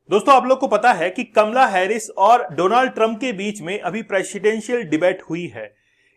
दोस्तों, आप लोग को पता है कि कमला हैरिस और डोनाल्ड ट्रंप के बीच में अभी प्रेसिडेंशियल डिबेट हुई है।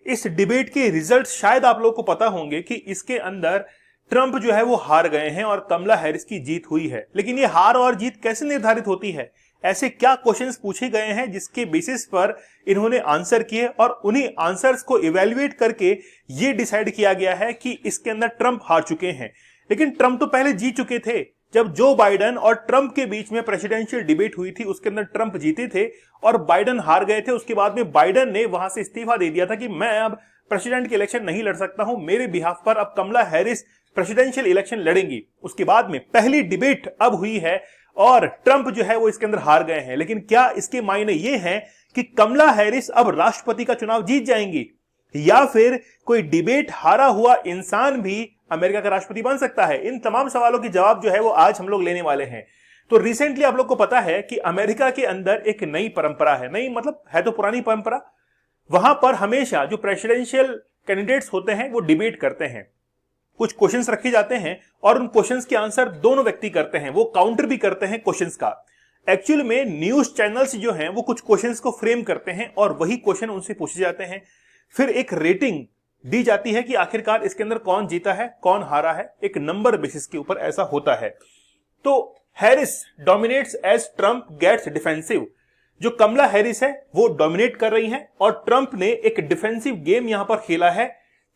इस डिबेट के रिजल्ट शायद आप लोग को पता होंगे कि इसके अंदर ट्रंप जो है वो हार गए हैं और कमला हैरिस की जीत हुई है। लेकिन ये हार और जीत कैसे निर्धारित होती है, ऐसे क्या क्वेश्चंस पूछे गए हैं जिसके बेसिस पर इन्होंने आंसर किए और उन्हीं आंसर्स को इवेल्युएट करके ये डिसाइड किया गया है कि इसके अंदर ट्रंप हार चुके हैं। लेकिन ट्रंप तो पहले जीत चुके थे। जब जो बाइडन और ट्रंप के बीच में प्रेसिडेंशियल डिबेट हुई थी उसके अंदर ट्रंप जीते थे और बाइडन हार गए थे। उसके बाद में बाइडन ने वहां से इस्तीफा दे दिया था कि मैं अब प्रेसिडेंट के इलेक्शन नहीं लड़ सकता हूं, मेरे बिहाफ पर अब कमला हैरिस प्रेसिडेंशियल इलेक्शन लड़ेंगी। उसके बाद में पहली डिबेट अब हुई है और ट्रंप जो है वो इसके अंदर हार गए हैं। लेकिन क्या इसके मायने ये हैं कि कमला हैरिस अब राष्ट्रपति का चुनाव जीत जाएंगी या फिर कोई डिबेट हारा हुआ इंसान भी अमेरिका का राष्ट्रपति बन सकता है? इन तमाम सवालों के जवाब जो है वो आज हम लोग लेने वाले हैं। तो रिसेंटली आप लोग को पता है कि अमेरिका के अंदर एक नई परंपरा है, नई मतलब है तो पुरानी परंपरा। वहां पर हमेशा जो प्रेसिडेंशियल कैंडिडेट्स होते हैं वो डिबेट करते हैं, कुछ क्वेश्चंस रखे जाते हैं और उन क्वेश्चंस के आंसर दोनों व्यक्ति करते हैं, वो काउंटर भी करते हैं क्वेश्चंस का। एक्चुअल में न्यूज चैनल्स जो हैं वो कुछ क्वेश्चंस को फ्रेम करते हैं और वही क्वेश्चन उनसे पूछे जाते हैं। फिर एक रेटिंग दी जाती है कि आखिरकार इसके अंदर कौन जीता है, कौन हारा है, एक नंबर बेसिस के ऊपर ऐसा होता है। तो Harris dominates as Trump gets defensive. जो कमला हैरिस है वो डोमिनेट कर रही हैं और ट्रंप ने एक डिफेंसिव गेम यहां पर खेला है।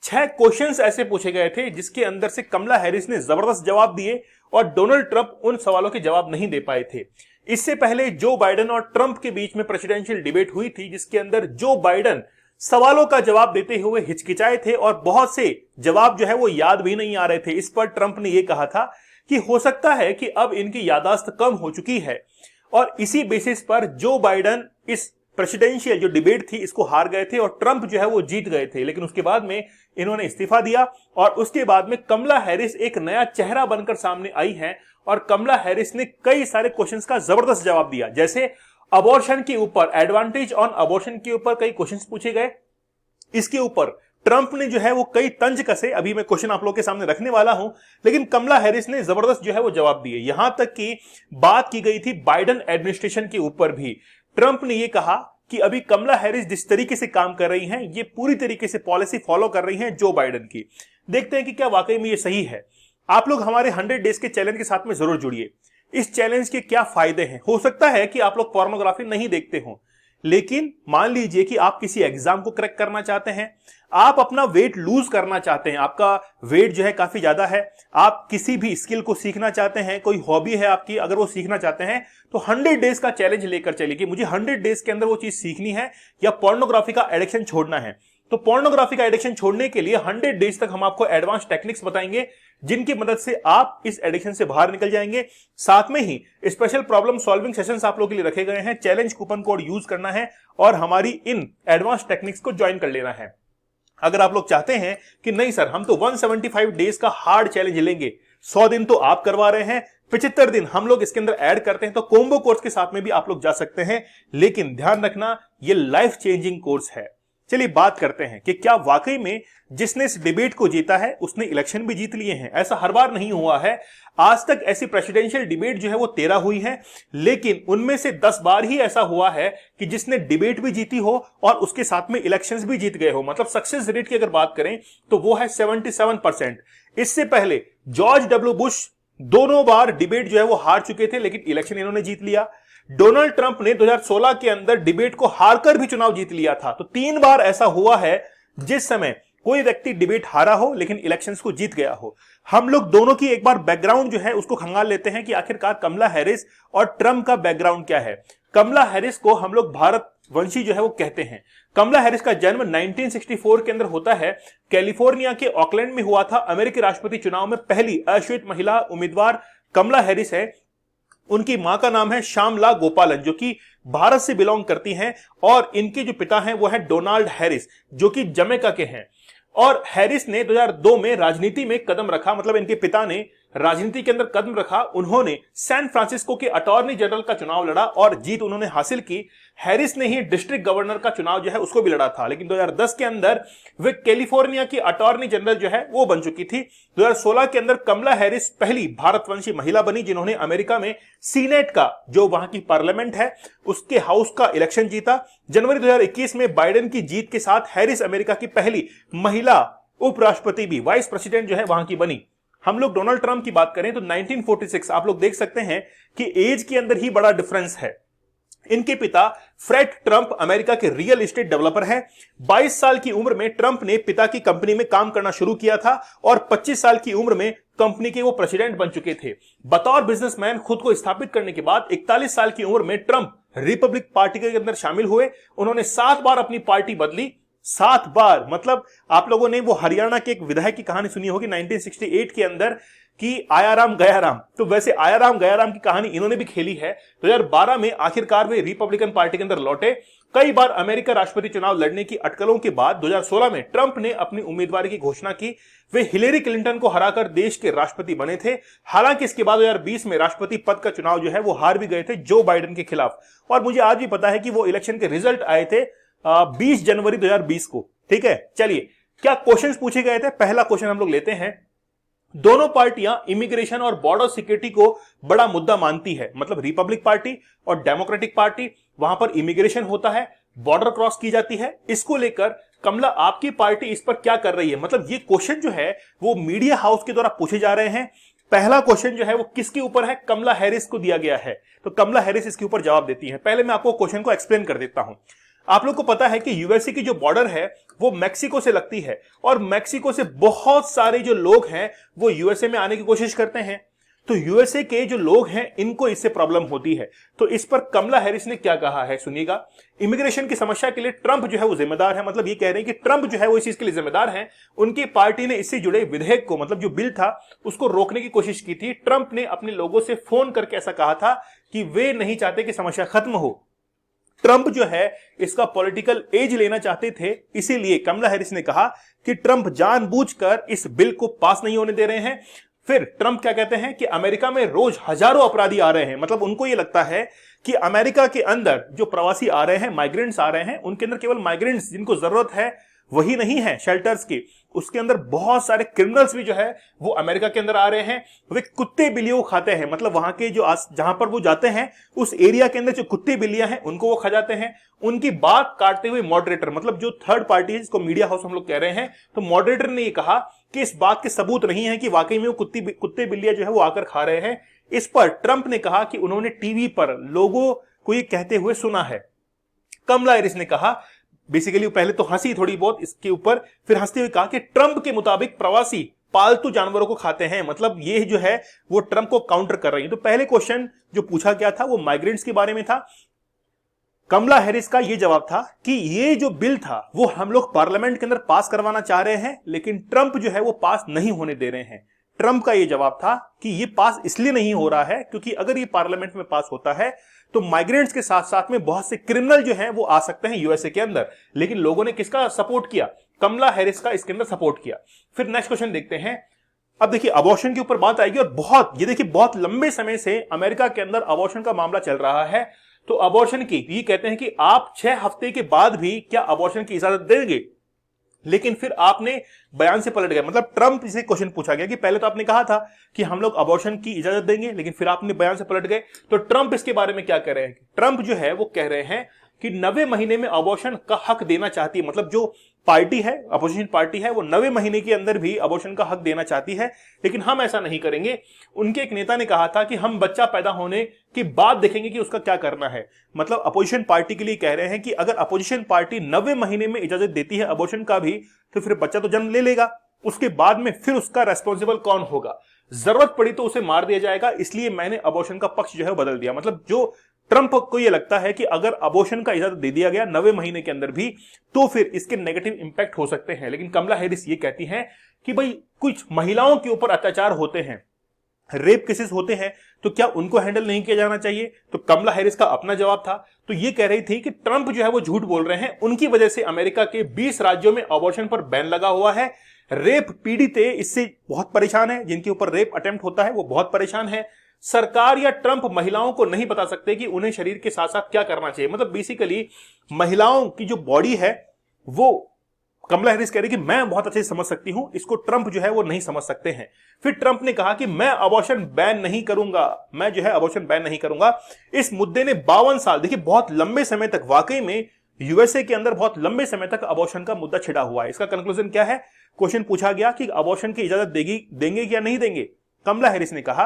6 क्वेश्चंस ऐसे पूछे गए थे जिसके अंदर से कमला हैरिस ने जबरदस्त जवाब दिए और डोनाल्ड ट्रंप उन सवालों के जवाब नहीं दे पाए थे। इससे पहले जो बाइडन और ट्रंप के बीच में प्रेसिडेंशियल डिबेट हुई थी जिसके अंदर जो बाइडन सवालों का जवाब देते हुए हिचकिचाए थे और बहुत से जवाब जो है वो याद भी नहीं आ रहे थे। इस पर ट्रंप ने यह कहा था कि हो सकता है कि अब इनकी याददाश्त कम हो चुकी है और इसी बेसिस पर जो बाइडन इस प्रेसिडेंशियल जो डिबेट थी इसको हार गए थे और ट्रंप जो है वो जीत गए थे। लेकिन उसके बाद में इन्होंने इस्तीफा दिया और उसके बाद में कमला हैरिस एक नया चेहरा बनकर सामने आई है और कमला हैरिस ने कई सारे क्वेश्चंस का जबरदस्त जवाब दिया। जैसे अबॉर्शन के ऊपर, एडवांटेज ऑन अबॉर्शन के ऊपर कई क्वेश्चंस पूछे गए। इसके ऊपर ट्रंप ने जो है वो कई तंज कसे। अभी मैं क्वेश्चन आप लोग के सामने रखने वाला हूं, लेकिन कमला हैरिस ने जबरदस्त जो है वो जवाब दिए। यहां तक कि बात की गई थी बाइडन एडमिनिस्ट्रेशन के ऊपर भी। ट्रंप ने यह कहा कि अभी कमला हैरिस जिस तरीके से काम कर रही हैं ये पूरी तरीके से पॉलिसी फॉलो कर रही हैं जो बाइडन की। देखते हैं कि क्या वाकई में ये सही है। आप लोग हमारे 100 डेज के चैलेंज के साथ में जरूर जुड़िए। इस चैलेंज के क्या फायदे हैं? हो सकता है कि आप लोग पोर्नोग्राफी नहीं देखते हो, लेकिन मान लीजिए कि आप किसी एग्जाम को क्रैक करना चाहते हैं, आप अपना वेट लूज करना चाहते हैं, आपका वेट जो है काफी ज्यादा है, आप किसी भी स्किल को सीखना चाहते हैं, कोई हॉबी है आपकी, अगर वो सीखना चाहते हैं तो 100 डेज का चैलेंज लेकर चलिए कि मुझे 100 डेज के अंदर वो चीज सीखनी है या पोर्नोग्राफी का एडिक्शन छोड़ना है। तो पोर्नोग्राफी का एडिक्शन छोड़ने के लिए 100 डेज तक हम आपको एडवांस टेक्निक्स बताएंगे जिनकी मदद से आप इस एडिक्शन से बाहर निकल जाएंगे। साथ में ही स्पेशल प्रॉब्लम सॉल्विंग सेशंस आप लोगों के लिए रखे गए हैं। चैलेंज कूपन कोड यूज करना है और हमारी इन एडवांस टेक्निक्स को ज्वाइन कर लेना है। अगर आप लोग चाहते हैं कि नहीं सर हम तो 175 डेज का हार्ड चैलेंज लेंगे, 100 दिन तो आप करवा रहे हैं, 75 दिन हम लोग इसके अंदर ऐड करते हैं, तो कोम्बो कोर्स के साथ में भी आप लोग जा सकते हैं। लेकिन ध्यान रखना ये लाइफ चेंजिंग कोर्स है। चलिए बात करते हैं कि क्या वाकई में जिसने इस डिबेट को जीता है उसने इलेक्शन भी जीत लिए हैं। ऐसा हर बार नहीं हुआ है। आज तक ऐसी प्रेसिडेंशियल डिबेट जो है वो 13 हुई है, लेकिन उनमें से 10 बार ही ऐसा हुआ है कि जिसने डिबेट भी जीती हो और उसके साथ में इलेक्शंस भी जीत गए हो। मतलब सक्सेस रेट की अगर बात करें तो वो है 77%। इससे पहले जॉर्ज डब्ल्यू बुश दोनों बार डिबेट जो है वो हार चुके थे, लेकिन इलेक्शन इन्होंने जीत लिया। डोनाल्ड ट्रंप ने 2016 के अंदर डिबेट को हारकर भी चुनाव जीत लिया था। तो 3 बार ऐसा हुआ है जिस समय कोई व्यक्ति डिबेट हारा हो लेकिन इलेक्शंस को जीत गया हो। हम लोग दोनों की एक बार बैकग्राउंड जो है उसको खंगाल लेते हैं कि आखिरकार कमला हैरिस और ट्रंप का बैकग्राउंड क्या है। कमला हैरिस को हम लोग भारत वंशी जो है वो कहते हैं। कमला हैरिस का जन्म 1964 के अंदर होता है। कैलिफोर्निया के ऑकलैंड में हुआ था। अमेरिकी राष्ट्रपति चुनाव में पहली अश्वेत महिला उम्मीदवार कमला हैरिस है। उनकी मां का नाम है श्यामला गोपालन जो कि भारत से बिलोंग करती हैं और इनके जो पिता हैं वो है डोनाल्ड हैरिस जो कि जमैका के हैं। और हैरिस ने 2002 में राजनीति में कदम रखा। मतलब इनके पिता ने राजनीति के अंदर कदम रखा, उन्होंने सैन फ्रांसिस्को के अटॉर्नी जनरल का चुनाव लड़ा और जीत उन्होंने हासिल की। हैरिस ने ही डिस्ट्रिक्ट गवर्नर का चुनाव जो है उसको भी लड़ा था, लेकिन 2010 के अंदर वे कैलिफोर्निया की अटॉर्नी जनरल जो है वो बन चुकी थी। 2016 के अंदर कमला हैरिस पहली भारतवंशी महिला बनी जिन्होंने अमेरिका में सीनेट का, जो वहां की पार्लियामेंट है, उसके हाउस का इलेक्शन जीता। जनवरी 2021 में बाइडेन की जीत के साथ हैरिस अमेरिका की पहली महिला उपराष्ट्रपति भी, वाइस प्रेसिडेंट जो है वहां की बनी। हम लोग डोनाल्ड ट्रंप की बात करें तो 1946 आप लोग देख सकते हैं कि एज के अंदर ही बड़ा डिफरेंस है। इनके पिता फ्रेड ट्रंप अमेरिका के रियल एस्टेट डेवलपर हैं। 22 साल की उम्र में ट्रंप ने पिता की कंपनी में काम करना शुरू किया था और 25 साल की उम्र में कंपनी के वो प्रेसिडेंट बन चुके थे। बतौर बिजनेसमैन खुद को स्थापित करने के बाद 41 साल की उम्र में ट्रंप रिपब्लिक पार्टी के अंदर शामिल हुए। उन्होंने 7 बार अपनी पार्टी बदली, 7 बार। मतलब आप लोगों ने वो हरियाणा के एक विधायक की कहानी सुनी होगी 1968 के अंदर कि आया राम गया राम, तो वैसे आया राम गया राम की कहानी इन्होंने भी खेली है। 2012 में आखिरकार वे रिपब्लिकन पार्टी के अंदर लौटे। कई बार अमेरिका राष्ट्रपति चुनाव लड़ने की अटकलों के बाद 2016 में ट्रंप ने अपनी उम्मीदवारी की घोषणा की। वे हिलेरी क्लिंटन को हराकर देश के राष्ट्रपति बने थे। हालांकि इसके बाद 2020 में राष्ट्रपति पद का चुनाव जो है वो हार भी गए थे जो बाइडेन के खिलाफ। और मुझे आज भी पता है कि वो इलेक्शन के रिजल्ट आए थे 20 जनवरी 2020 को। ठीक है, चलिए क्या क्वेश्चंस पूछे गए थे। पहला क्वेश्चन हम लोग लेते हैं। दोनों पार्टियां इमिग्रेशन और बॉर्डर सिक्योरिटी को बड़ा मुद्दा मानती है। मतलब रिपब्लिक पार्टी और डेमोक्रेटिक पार्टी, वहां पर इमिग्रेशन होता है, बॉर्डर क्रॉस की जाती है। इसको लेकर कमला आपकी पार्टी इस पर क्या कर रही है। मतलब ये क्वेश्चन जो है वो मीडिया हाउस के द्वारा पूछे जा रहे हैं। पहला क्वेश्चन जो है वो किसके ऊपर है, कमला हैरिस को दिया गया है, तो कमला हैरिस इसके ऊपर जवाब देती है। पहले मैं आपको क्वेश्चन को एक्सप्लेन कर देता हूं। आप लोग को पता है कि यूएसए की जो बॉर्डर है वो मैक्सिको से लगती है और मैक्सिको से बहुत सारे जो लोग हैं वो यूएसए में आने की कोशिश करते हैं। तो यूएसए के जो लोग हैं इनको इससे प्रॉब्लम होती है। तो इस पर कमला हैरिस ने क्या कहा है सुनिएगा। इमिग्रेशन की समस्या के लिए ट्रंप जो है वो जिम्मेदार है। मतलब ये कह रहे हैं कि ट्रंप जो है वो इस चीज के लिए जिम्मेदार है। उनकी पार्टी ने इससे जुड़े विधेयक को, मतलब जो बिल था उसको रोकने की कोशिश की थी। ट्रंप ने अपने लोगों से फोन करके ऐसा कहा था कि वे नहीं चाहते कि समस्या खत्म हो। ट्रंप जो है इसका पॉलिटिकल एज लेना चाहते थे, इसीलिए कमला हैरिस ने कहा कि ट्रंप जानबूझकर इस बिल को पास नहीं होने दे रहे हैं। फिर ट्रंप क्या कहते हैं कि अमेरिका में रोज हजारों अपराधी आ रहे हैं। मतलब उनको यह लगता है कि अमेरिका के अंदर जो प्रवासी आ रहे हैं, माइग्रेंट्स आ रहे हैं, उनके अंदर केवल माइग्रेंट्स जिनको जरूरत है वही नहीं है शेल्टर्स की, उसके अंदर बहुत सारे क्रिमिनल्स भी जो है वो अमेरिका के अंदर आ रहे हैं। वे कुत्ते बिल्लियों को खाते हैं। मतलब वहां के जो जहां पर वो जाते हैं उस एरिया के अंदर जो कुत्ते बिल्लियां हैं उनको वो खा जाते हैं। उनकी बात काटते हुए मॉडरेटर, मतलब जो थर्ड पार्टी है जिसको मीडिया हाउस हम लोग कह रहे हैं, तो मॉडरेटर ने ये कहा कि इस बात के सबूत नहीं है कि वाकई में वो कुत्ते बिल्लियां जो है वो आकर खा रहे हैं। इस पर ट्रंप ने कहा कि उन्होंने टीवी पर लोगों को ये कहते हुए सुना है। कमला हैरिस ने कहा, बेसिकली पहले तो हंसी थोड़ी बहुत इसके ऊपर, फिर हंसते हुए कहा कि ट्रंप के मुताबिक प्रवासी पालतू जानवरों को खाते हैं। मतलब ये जो है वो ट्रंप को काउंटर कर रही है। तो पहले क्वेश्चन जो पूछा गया था वो माइग्रेंट्स के बारे में था। कमला हैरिस का ये जवाब था कि ये जो बिल था वो हम लोग पार्लियामेंट के अंदर पास करवाना चाह रहे हैं, लेकिन ट्रंप जो है वो पास नहीं होने दे रहे हैं। ट्रंप का ये जवाब था कि ये पास इसलिए नहीं हो रहा है क्योंकि अगर ये पार्लियामेंट में पास होता है तो माइग्रेंट्स के साथ साथ में बहुत से क्रिमिनल जो हैं वो आ सकते हैं यूएसए के अंदर। लेकिन लोगों ने किसका सपोर्ट किया, कमला हैरिस का इसके अंदर सपोर्ट किया। फिर नेक्स्ट क्वेश्चन देखते हैं। अब देखिए अबॉर्शन के ऊपर बात आएगी और बहुत लंबे समय से अमेरिका के अंदर अबॉर्शन का मामला चल रहा है। तो अबॉर्शन की ये कहते हैं कि आप 6 हफ्ते के बाद भी क्या अबॉर्शन की इजाजत देंगे, लेकिन फिर आपने बयान से पलट गए। मतलब ट्रंप से क्वेश्चन पूछा गया कि पहले तो आपने कहा था कि हम लोग अबॉर्शन की इजाजत देंगे, लेकिन फिर आपने बयान से पलट गए। तो ट्रंप इसके बारे में क्या कह रहे हैं। ट्रंप जो है वो कह रहे हैं कि 90 महीने में अबॉर्शन का हक देना चाहती है। मतलब जो पार्टी है, अपोजिशन पार्टी है, वो 90 महीने के अंदर भी अबॉर्शन का हक देना चाहती है, लेकिन हम ऐसा नहीं करेंगे। उनके एक नेता ने कहा था कि हम बच्चा पैदा होने के बाद देखेंगे कि उसका क्या करना है। मतलब अपोजिशन पार्टी के लिए कह रहे हैं कि अगर अपोजिशन पार्टी 90 महीने में इजाजत देती है अबॉर्शन का भी, तो फिर बच्चा तो जन्म ले लेगा, उसके बाद में फिर उसका रेस्पॉन्सिबल कौन होगा, जरूरत पड़ी तो उसे मार दिया जाएगा। इसलिए मैंने अबॉर्शन का पक्ष जो है बदल दिया। मतलब जो ट्रंप को यह लगता है कि अगर अबॉर्शन का इजाजत दे दिया गया 90 महीने के अंदर भी तो फिर इसके नेगेटिव इंपैक्ट हो सकते हैं। लेकिन कमला हैरिस ये कहती हैं कि भाई कुछ महिलाओं के ऊपर अत्याचार होते हैं, रेप केसेस होते हैं, तो क्या उनको हैंडल नहीं किया जाना चाहिए। तो कमला हैरिस का अपना जवाब था। तो ये कह रही थी कि ट्रंप जो है वो झूठ बोल रहे हैं, उनकी वजह से अमेरिका के 20 राज्यों में अबॉर्शन पर बैन लगा हुआ है। रेप पीड़ित इससे बहुत परेशान है, जिनके ऊपर रेप अटेम्प्ट होता है वो बहुत परेशान है। सरकार या ट्रंप महिलाओं को नहीं बता सकते कि उन्हें शरीर के साथ साथ क्या करना चाहिए। मतलब बेसिकली महिलाओं की जो बॉडी है वो कमला हैरिस कह रही कि मैं बहुत अच्छे से समझ सकती हूं, इसको ट्रंप जो है वो नहीं समझ सकते हैं। फिर ट्रंप ने कहा कि मैं अबॉर्शन बैन नहीं करूंगा, मैं जो है अबॉर्शन बैन नहीं करूंगा। इस मुद्दे ने 52 साल, देखिए बहुत लंबे समय तक, वाकई में यूएसए के अंदर बहुत लंबे समय तक अबॉर्शन का मुद्दा छिड़ा हुआ है। इसका कंक्लूजन क्या है? क्वेश्चन पूछा गया कि अबॉर्शन की इजाजत देंगे या नहीं देंगे। कमला हैरिस ने कहा,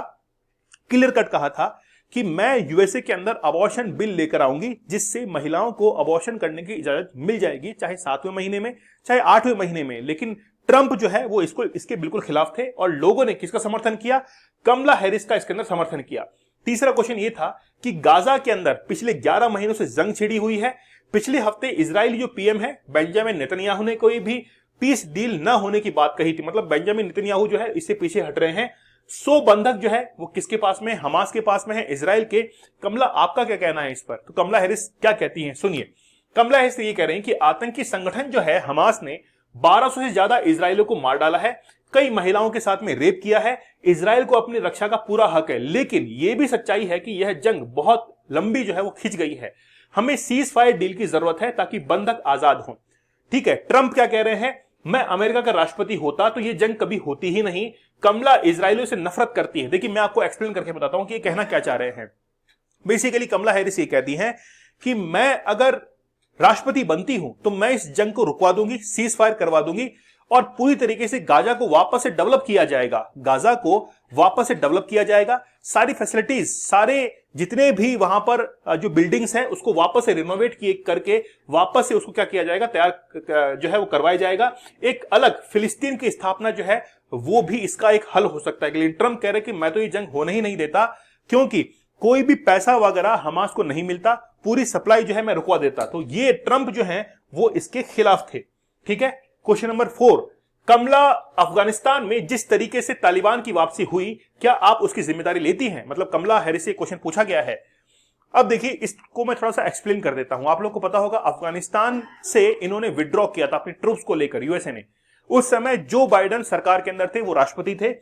क्लियर कट कहा था कि मैं यूएसए के अंदर अबॉर्शन बिल लेकर आऊंगी जिससे महिलाओं को अबॉर्शन करने की इजाजत मिल जाएगी, चाहे 7वें महीने में चाहे 8वें महीने में। लेकिन ट्रंप जो है वो इसके बिल्कुल खिलाफ थे और लोगों ने किसका समर्थन किया? कमला हैरिस का इसके अंदर समर्थन किया। तीसरा क्वेश्चन ये था कि गाजा के अंदर पिछले 11 महीनों से जंग छिड़ी हुई है। पिछले हफ्ते इजरायली जो पीएम है बेंजामिन नेतन्याहू ने कोई भी पीस डील न होने की बात कही थी। मतलब बेंजामिन नेतन्याहू जो है इससे पीछे हट रहे हैं। 100 बंधक जो है वो किसके पास में? हमास के पास में है, इजराइल के। कमला आपका क्या कहना है इस पर? तो कमला हैरिस क्या कहती हैं, सुनिए। कमला हैरिस ये कह रही हैं कि आतंकी संगठन जो है हमास ने 1200 से ज्यादा इजरायलियों को मार डाला है, कई महिलाओं के साथ में रेप किया है। इजराइल को अपनी रक्षा का पूरा हक है, लेकिन यह भी सच्चाई है कि यह जंग बहुत लंबी जो है वो खिंच गई है। हमें सीज फायर डील की जरूरत है ताकि बंधक आजाद हों। ठीक है, ट्रंप क्या कह रहे हैं? मैं अमेरिका का राष्ट्रपति होता तो यह जंग कभी होती ही नहीं। कमला इजरायलियों से नफरत करती है। देखिए मैं आपको एक्सप्लेन करके बताता हूं कि ये कहना क्या चाह रहे हैं। बेसिकली कमला हैरिस ये कहती हैं कि मैं अगर राष्ट्रपति बनती हूं तो मैं इस जंग को रुकवा दूंगी, सीज फायर करवा दूंगी और पूरी तरीके से गाजा को वापस से डेवलप किया जाएगा। गाजा को वापस से डेवलप किया जाएगा, सारी फैसिलिटीज, सारे जितने भी वहां पर जो बिल्डिंग्स हैं उसको वापस से रिनोवेट किए करके वापस से उसको क्या किया जाएगा, तैयार जो है वो करवाया जाएगा। एक अलग फिलिस्तीन की स्थापना जो है वो भी इसका एक हल हो सकता है। लेकिन ट्रंप कह रहे कि मैं तो ये जंग होने ही नहीं देता, क्योंकि कोई भी पैसा वगैरह हमास को नहीं मिलता, पूरी सप्लाई जो है मैं रुकवा देता। तो ये ट्रंप जो है वो इसके खिलाफ थे। ठीक है, क्वेश्चन नंबर 4, कमला अफगानिस्तान में जिस तरीके से तालिबान की वापसी हुई, क्या आप उसकी जिम्मेदारी लेती हैं? मतलब कमला हैरिस से क्वेश्चन पूछा गया है। अब देखिए इसको मैं थोड़ा सा एक्सप्लेन कर देता हूं। आप लोग को पता होगा अफगानिस्तान से इन्होंने विड्रॉ किया था अपनी ट्रूप्स को लेकर, यूएसए ने। उस समय जो बाइडेन सरकार के अंदर थे, वो राष्ट्रपति थे।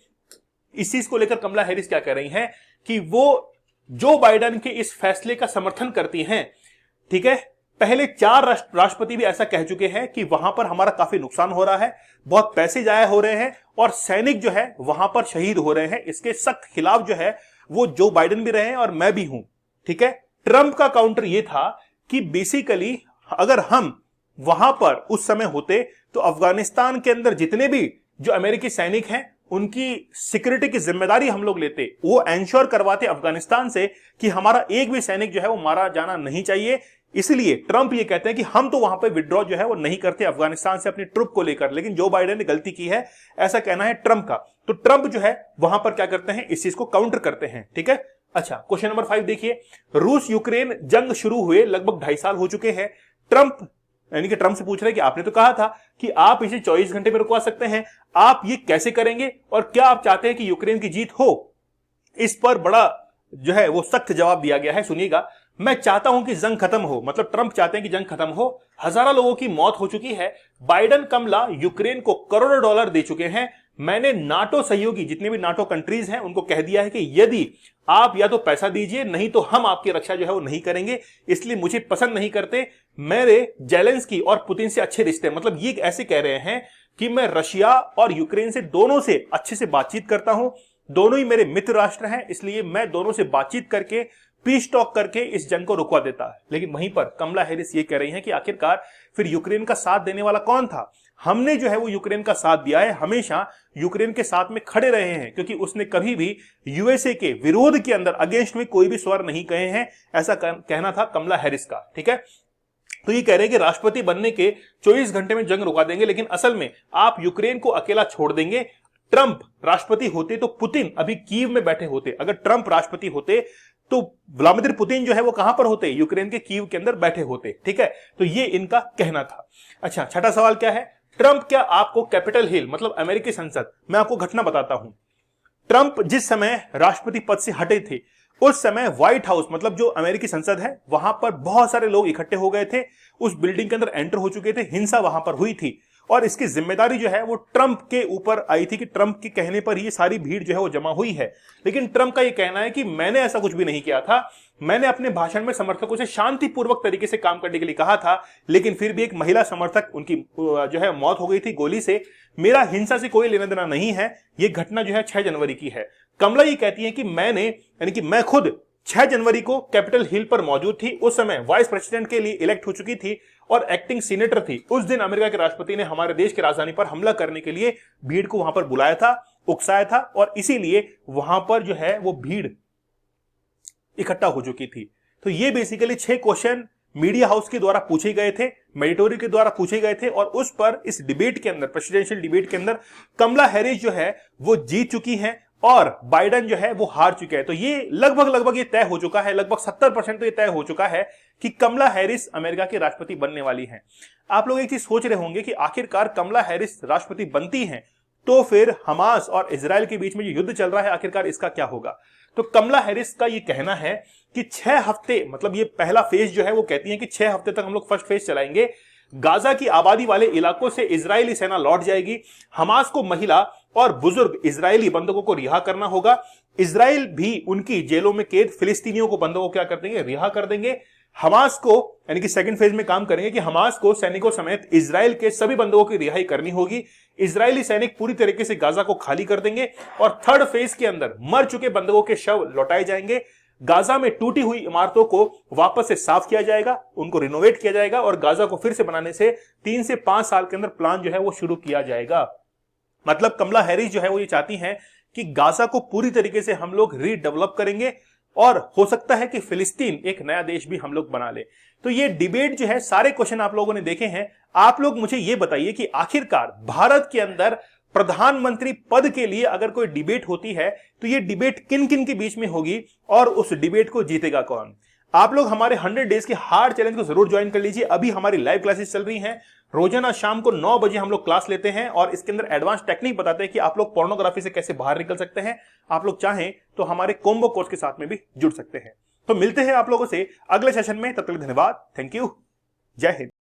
इस चीज को लेकर कमला हैरिस क्या कह रही हैं कि वो जो बाइडेन के इस फैसले का समर्थन करती हैं। ठीक है, पहले 4 राष्ट्रपति भी ऐसा कह चुके हैं कि वहां पर हमारा काफी नुकसान हो रहा है, बहुत पैसे जाया हो रहे हैं और सैनिक जो है वहां पर शहीद हो रहे हैं। इसके सख्त खिलाफ जो है वो जो बाइडेन भी रहे हैं और मैं भी हूं। ठीक है, ट्रंप का काउंटर ये था कि बेसिकली अगर हम वहां पर उस समय होते तो अफगानिस्तान के अंदर जितने भी जो अमेरिकी सैनिक हैं उनकी सिक्योरिटी की जिम्मेदारी हम लोग लेते, वो एंश्योर करवाते अफगानिस्तान से कि हमारा एक भी सैनिक जो है वो मारा जाना नहीं चाहिए। इसलिए ट्रंप ये कहते हैं कि हम तो वहां पे विड्रॉ जो है वो नहीं करते अफगानिस्तान से अपनी ट्रुप को लेकर, लेकिन जो बाइडेन ने गलती की है, ऐसा कहना है ट्रंप का। तो ट्रंप जो है वहां पर क्या करते हैं, इस चीज को काउंटर करते हैं। ठीक है, अच्छा क्वेश्चन नंबर 5 देखिए। रूस यूक्रेन जंग शुरू हुए लगभग 2.5 साल हो चुके हैं। ट्रंप यानी कि ट्रंप से पूछ रहे हैं कि आपने तो कहा था कि आप इसे 24 घंटे में रुकवा सकते हैं, आप ये कैसे करेंगे और क्या आप चाहते हैं कि यूक्रेन की जीत हो? इस पर बड़ा जो है वो सख्त जवाब दिया गया है, सुनिएगा। मैं चाहता हूं कि जंग खत्म हो, मतलब ट्रंप चाहते हैं कि जंग खत्म हो। हजारों लोगों की मौत हो चुकी है। बाइडेन कमला यूक्रेन को करोड़ों डॉलर दे चुके हैं। मैंने नाटो सहयोगी जितने भी नाटो कंट्रीज हैं उनको कह दिया है कि यदि आप या तो पैसा दीजिए, नहीं तो हम आपकी रक्षा जो है वो नहीं करेंगे, इसलिए मुझे पसंद नहीं करते। मेरे जेलेंस्की और पुतिन से अच्छे रिश्ते, मतलब ये ऐसे कह रहे हैं कि मैं रशिया और यूक्रेन से दोनों से अच्छे से बातचीत करता हूं, दोनों ही मेरे मित्र राष्ट्र हैं, इसलिए मैं दोनों से बातचीत करके पीस टॉक करके इस जंग को रुकवा देता है। लेकिन वहीं पर कमला हैरिस ये कह रही हैं कि आखिरकार फिर यूक्रेन का साथ देने वाला कौन था? हमने जो है वो यूक्रेन का साथ दिया है, हमेशा यूक्रेन के साथ में खड़े रहे हैं, क्योंकि उसने कभी भी यूएसए के विरोध के अंदर अगेंस्ट में कोई भी स्वर नहीं कहे हैं, ऐसा कहना था कमला हैरिस का। ठीक है, तो ये कह रहे हैं कि राष्ट्रपति बनने के 24 घंटे में जंग रुका देंगे, लेकिन असल में आप यूक्रेन को अकेला छोड़ देंगे। ट्रंप राष्ट्रपति होते तो पुतिन अभी कीव में बैठे होते। अगर ट्रंप राष्ट्रपति होते तो व्लादिमीर पुतिन जो है वो कहां पर होते? यूक्रेन के कीव के अंदर बैठे होते। ठीक है, तो ये इनका कहना था। अच्छा, छठा सवाल क्या है? ट्रंप क्या आपको कैपिटल हिल, मतलब अमेरिकी संसद, मैं आपको घटना बताता हूं। ट्रंप जिस समय राष्ट्रपति पद से हटे थे उस समय व्हाइट हाउस, मतलब जो अमेरिकी संसद है, वहां पर बहुत सारे लोग इकट्ठे हो गए थे, उस बिल्डिंग के अंदर एंटर हो चुके थे, हिंसा वहां पर हुई थी। और इसकी जिम्मेदारी जो है वो ट्रंप के ऊपर आई थी कि ट्रंप के कहने पर ही ये सारी भीड़ जो है वो जमा हुई है। लेकिन ट्रंप का ये कहना है कि मैंने ऐसा कुछ भी नहीं किया था, मैंने अपने भाषण में समर्थकों से शांतिपूर्वक तरीके से काम करने के लिए कहा था, लेकिन फिर भी एक महिला समर्थक उनकी जो है मौत हो गई थी गोली से। मेरा हिंसा से कोई लेना देना नहीं है, ये घटना जो है 6 जनवरी की है। कमला ये कहती है कि मैं खुद 6 जनवरी को कैपिटल हिल पर मौजूद थी, उस समय वाइस प्रेसिडेंट के लिए इलेक्ट हो चुकी थी और एक्टिंग सीनेटर थी। उस दिन अमेरिका के राष्ट्रपति ने हमारे देश की राजधानी पर हमला करने के लिए भीड़ को वहां पर बुलाया था, उकसाया था, और इसीलिए वहां पर जो है वो भीड़ इकट्ठा हो चुकी थी। तो ये बेसिकली 6 क्वेश्चन मीडिया हाउस के द्वारा पूछे गए थे, मेडिटोरियल के द्वारा पूछे गए थे, और उस पर इस डिबेट के अंदर, प्रेसिडेंशियल डिबेट के अंदर कमला हैरिस जो है वो जीत चुकी हैं और बाइडेन जो है वो हार चुके हैं। तो ये लगभग ये तय हो चुका है, लगभग 70% तो ये तय हो चुका है कि कमला हैरिस अमेरिका की राष्ट्रपति बनने वाली हैं। आप लोग एक चीज सोच रहे होंगे कि आखिरकार कमला हैरिस राष्ट्रपति बनती हैं तो फिर हमास और इजराइल के बीच में जो युद्ध चल रहा है आखिरकार इसका क्या होगा। तो कमला हैरिस का ये कहना है कि 6 हफ्ते, मतलब ये पहला फेज जो है वो कहती है कि 6 हफ्ते तक हम लोग फर्स्ट फेज चलाएंगे। गाजा की आबादी वाले इलाकों से इजरायली सेना लौट जाएगी। हमास को महिला और बुजुर्ग इजरायली बंधकों को रिहा करना होगा। इजराइल भी उनकी जेलों में कैद फिलिस्तीनियों को बंधकों क्या कर देंगे, रिहा कर देंगे। हमास को, यानी कि सेकंड फेज में काम करेंगे कि हमास को सैनिकों समेत इजराइल के सभी बंधकों की रिहाई करनी होगी। इजरायली सैनिक पूरी तरीके से गाजा को खाली कर देंगे और थर्ड फेज के अंदर मर चुके बंधकों के शव लौटाए जाएंगे। गाजा में टूटी हुई इमारतों को वापस से साफ किया जाएगा, उनको रिनोवेट किया जाएगा और गाजा को फिर से बनाने से 3 से 5 साल के अंदर प्लान जो है वो शुरू किया जाएगा। मतलब कमला हैरिस जो है वो ये चाहती हैं कि गाजा को पूरी तरीके से हम लोग रीडेवलप करेंगे और हो सकता है कि फिलिस्तीन एक नया देश भी हम लोग बना ले। तो ये डिबेट जो है, सारे क्वेश्चन आप लोगों ने देखे हैं। आप लोग मुझे ये बताइए कि आखिरकार भारत के अंदर प्रधानमंत्री पद के लिए अगर कोई डिबेट होती है तो ये डिबेट किन किन के बीच में होगी और उस डिबेट को जीतेगा कौन। आप लोग हमारे 100 डेज के हार्ड चैलेंज को जरूर ज्वाइन कर लीजिए। अभी हमारी लाइव क्लासेस चल रही हैं, रोजाना शाम को 9 बजे हम लोग क्लास लेते हैं और इसके अंदर एडवांस टेक्निक बताते हैं कि आप लोग पोर्नोग्राफी से कैसे बाहर निकल सकते हैं। आप लोग चाहें तो हमारे कॉम्बो कोर्स के साथ में भी जुड़ सकते हैं। तो मिलते हैं आप लोगों से अगले सेशन में, तब तक धन्यवाद, थैंक यू, जय हिंद।